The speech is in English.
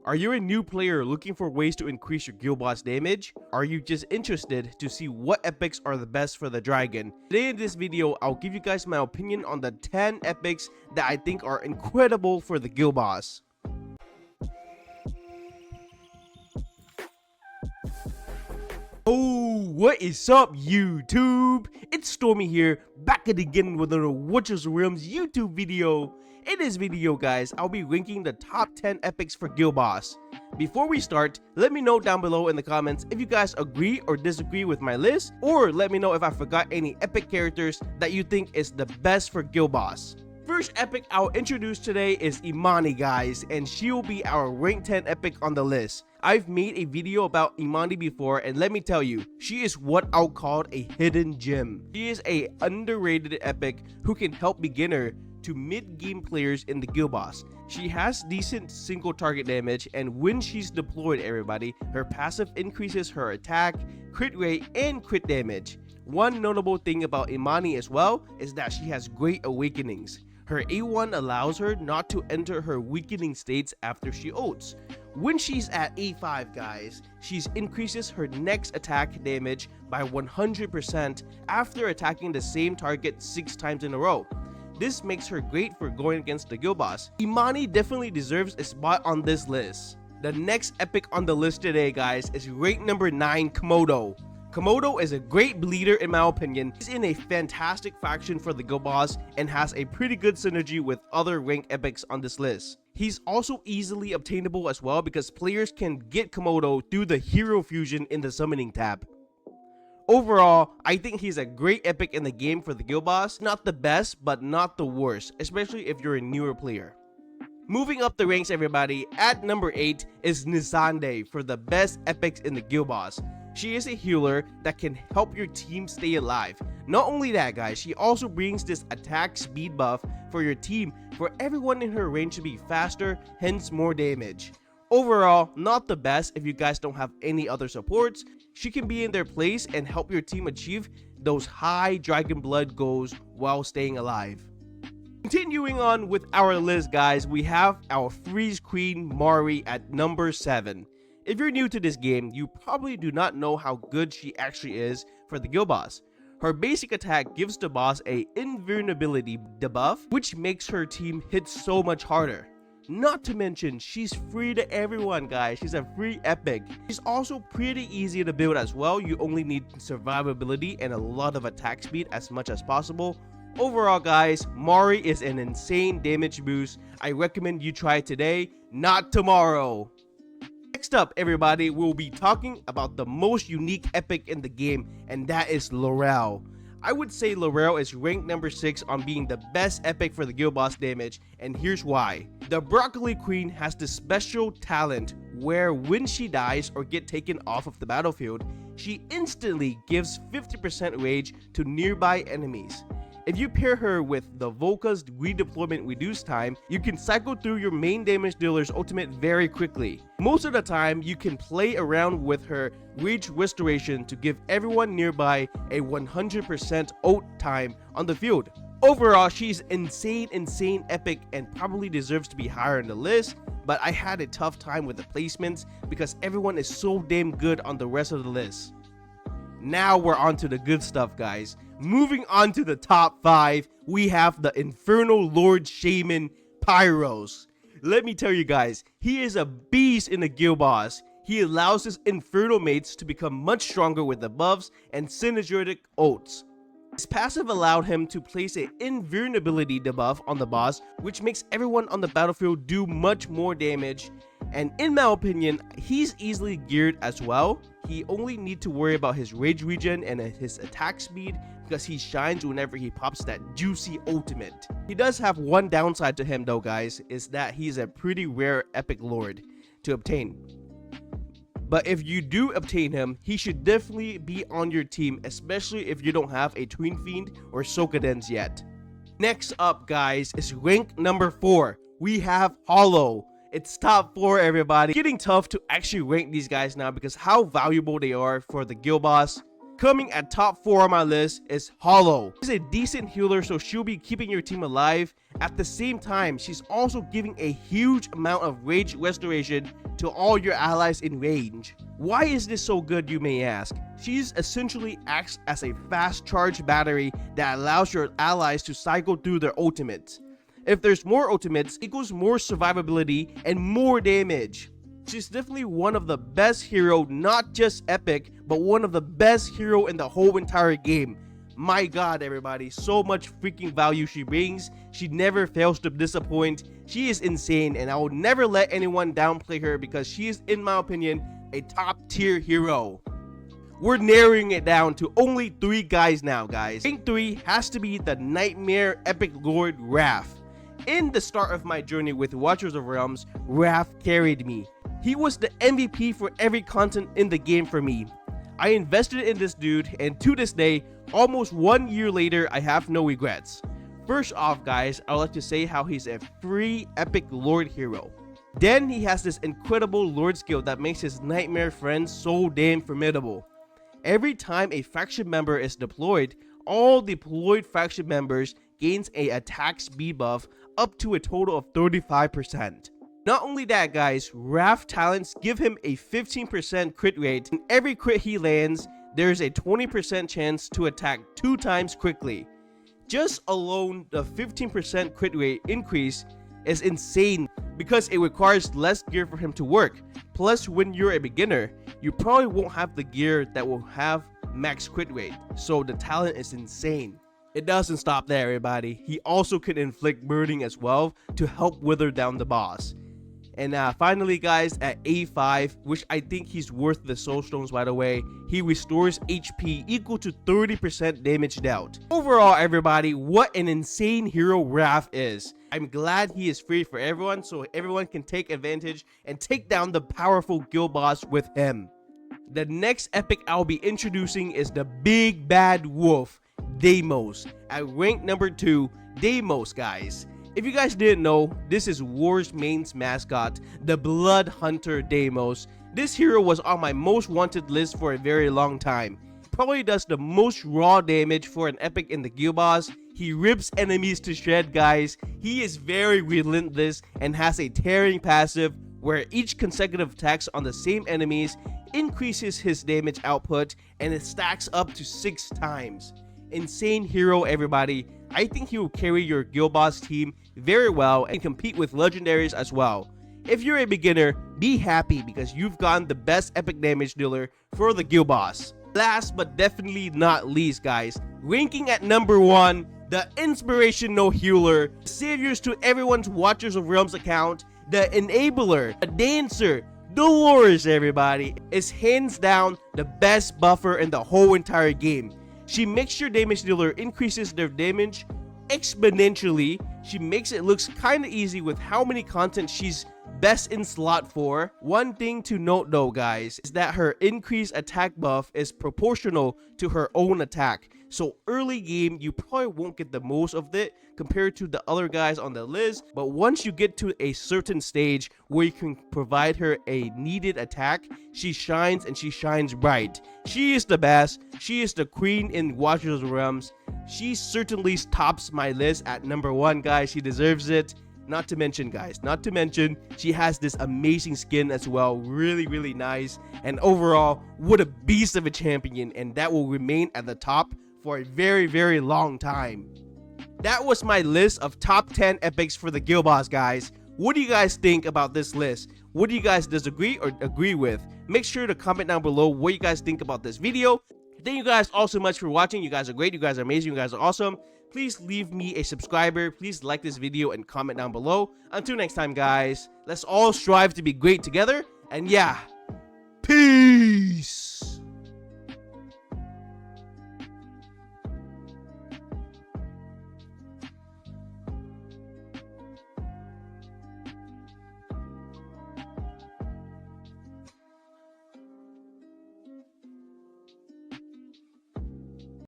Are you a new player looking for ways to increase your guild boss damage? Are you just interested to see what epics are the best for the dragon? Today in this video, I'll give you guys my opinion on the 10 epics that I think are incredible for the guild boss. Oh, what is up YouTube? It's Stormy here, back at again with another Witcher's Realms YouTube video. In this video guys, I'll be ranking the top 10 epics for guild boss. Before we start, let me know down below in the comments if you guys agree or disagree with my list, or let me know if I forgot any epic characters that you think is the best for guild boss. First epic I'll introduce today is Imani guys, and she will be our rank 10 epic on the list. I've made a video about Imani before, and let me tell you, she is what I'll call a hidden gem. She is a underrated epic who can help beginner to mid-game players in the guild boss. She has decent single target damage, and when she's deployed everybody, her passive increases her attack, crit rate, and crit damage. One notable thing about Imani as well is that she has great awakenings. Her A1 allows her not to enter her weakening states after she ults. When she's at A5 guys, she increases her next attack damage by 100% after attacking the same target 6 times in a row. This makes her great for going against the guild boss. Imani definitely deserves a spot on this list. The next epic on the list today guys is rank number 9 Komodo. Komodo is a great bleeder in my opinion. He's in a fantastic faction for the guild boss and has a pretty good synergy with other rank epics on this list. He's also easily obtainable as well because players can get Komodo through the hero fusion in the summoning tab. Overall, I think he's a great epic in the game for the guild boss. Not the best, but not the worst, especially if you're a newer player. Moving up the ranks everybody, at number 8 is Nisand for the best epics in the guild boss. She is a healer that can help your team stay alive. Not only that guys, she also brings this attack speed buff for your team for everyone in her range to be faster, hence more damage. Overall, not the best if you guys don't have any other supports. She can be in their place and help your team achieve those high dragon blood goals while staying alive. Continuing on with our list guys, we have our Freeze Queen Mari at number 7. If you're new to this game, you probably do not know how good she actually is for the guild boss. Her basic attack gives the boss a invulnerability debuff, which makes her team hit so much harder. Not to mention, she's free to everyone guys, she's a free epic. She's also pretty easy to build as well, you only need survivability and a lot of attack speed as much as possible. Overall guys, Mari is an insane damage boost. I recommend you try it today, not tomorrow. Next up everybody, we'll be talking about the most unique epic in the game, and that is Laurel. I would say Laurel is ranked number 6 on being the best epic for the guild boss damage, and here's why. The Broccoli Queen has this special talent where when she dies or get taken off of the battlefield, she instantly gives 50% rage to nearby enemies. If you pair her with the Volca's redeployment reduce time, you can cycle through your main damage dealer's ultimate very quickly. Most of the time, you can play around with her rage restoration to give everyone nearby a 100% ult time on the field. Overall, she's insane epic and probably deserves to be higher on the list, but I had a tough time with the placements because everyone is so damn good on the rest of the list. Now we're on to the good stuff guys. Moving on to the top 5, we have the Infernal Lord Shaman Pyros. Let me tell you guys, he is a beast in the guild boss. He allows his infernal mates to become much stronger with the buffs and synergetic ults. His passive allowed him to place an invulnerability debuff on the boss, which makes everyone on the battlefield do much more damage. And in my opinion, he's easily geared as well. He only needs to worry about his rage regen and his attack speed because he shines whenever he pops that juicy ultimate. He does have one downside to him though guys, is that he's a pretty rare epic lord to obtain. But if you do obtain him, he should definitely be on your team, especially if you don't have a Twin Fiend or Sokadens yet. Next up guys is rank number 4. We have Hollow. It's top 4 everybody. Getting tough to actually rank these guys now because how valuable they are for the guild boss. Coming at top 4 on my list is Hollow. She's a decent healer, so she'll be keeping your team alive. At the same time, she's also giving a huge amount of rage restoration to to all your allies in range. Why is this so good, you may ask? She's essentially acts as a fast charge battery that allows your allies to cycle through their ultimates. If there's more ultimates, equals more survivability and more damage. She's definitely one of the best hero, not just epic, but one of the best hero in the whole entire game. My god, everybody, so much freaking value she brings. She never fails to disappoint. She is insane, and I will never let anyone downplay her because she is, in my opinion, a top tier hero. We're narrowing it down to only 3 guys now, guys. Rank 3 has to be the Nightmare Epic Lord Raph. In the start of my journey with Watchers of Realms, Raph carried me. He was the MVP for every content in the game for me. I invested in this dude, and to this day, almost 1 year later, I have no regrets. First off, guys, I'd like to say how he's a free epic lord hero. Then he has this incredible lord skill that makes his nightmare friends so damn formidable. Every time a faction member is deployed, all deployed faction members gains a attack speed buff up to a total of 35%. Not only that, guys, Raph talents give him a 15% crit rate, and every crit he lands, there's a 20% chance to attack 2 times quickly. Just alone, the 15% crit rate increase is insane because it requires less gear for him to work. Plus, when you're a beginner, you probably won't have the gear that will have max crit rate, so the talent is insane. It doesn't stop there, everybody. He also can inflict burning as well to help wither down the boss. And finally, guys, at A5, which I think he's worth the soul stones, by the way, he restores HP equal to 30% damage dealt. Overall, everybody, what an insane hero Raph is. I'm glad he is free for everyone, so everyone can take advantage and take down the powerful guild boss with him. The next epic I'll be introducing is the big bad wolf, Damos. At rank number 2, Damos, guys. If you guys didn't know, this is War's main mascot, the Blood Hunter Damos. This hero was on my most wanted list for a very long time. Probably does the most raw damage for an epic in the guild boss. He rips enemies to shred, guys. He is very relentless and has a tearing passive where each consecutive attacks on the same enemies increases his damage output, and it stacks up to 6 times. Insane hero, everybody. I think he will carry your guild boss team very well and compete with legendaries as well. If you're a beginner, be happy because you've gotten the best epic damage dealer for the guild boss. Last but definitely not least, guys, ranking at number 1, the inspirational healer, saviors to everyone's Watchers of Realms account, the enabler, the dancer, Dolores, everybody, is hands down the best buffer in the whole entire game. She makes your damage dealer increases their damage exponentially. She makes it looks kinda easy with how many content she's best in slot for. One thing to note though, guys, is that her increased attack buff is proportional to her own attack. So early game, you probably won't get the most of it compared to the other guys on the list, but once you get to a certain stage where you can provide her a needed attack, she shines, and she shines bright. She is the best. She is the queen in Watchers of Realms. She certainly tops my list at number 1, guys. She deserves it. Not to mention, guys, she has this amazing skin as well. Really nice. And overall, what a beast of a champion, and that will remain at the top for a very long time. That was my list of top 10 epics for the guild boss, guys. What do you guys think about this list? What do you guys disagree or agree with? Make sure to comment down below what you guys think about this video. Thank you guys all so much for watching. You guys are great. You guys are amazing. You guys are awesome. Please leave me a subscriber. Please like this video and comment down below. Until next time, guys, let's all strive to be great together. And yeah, peace.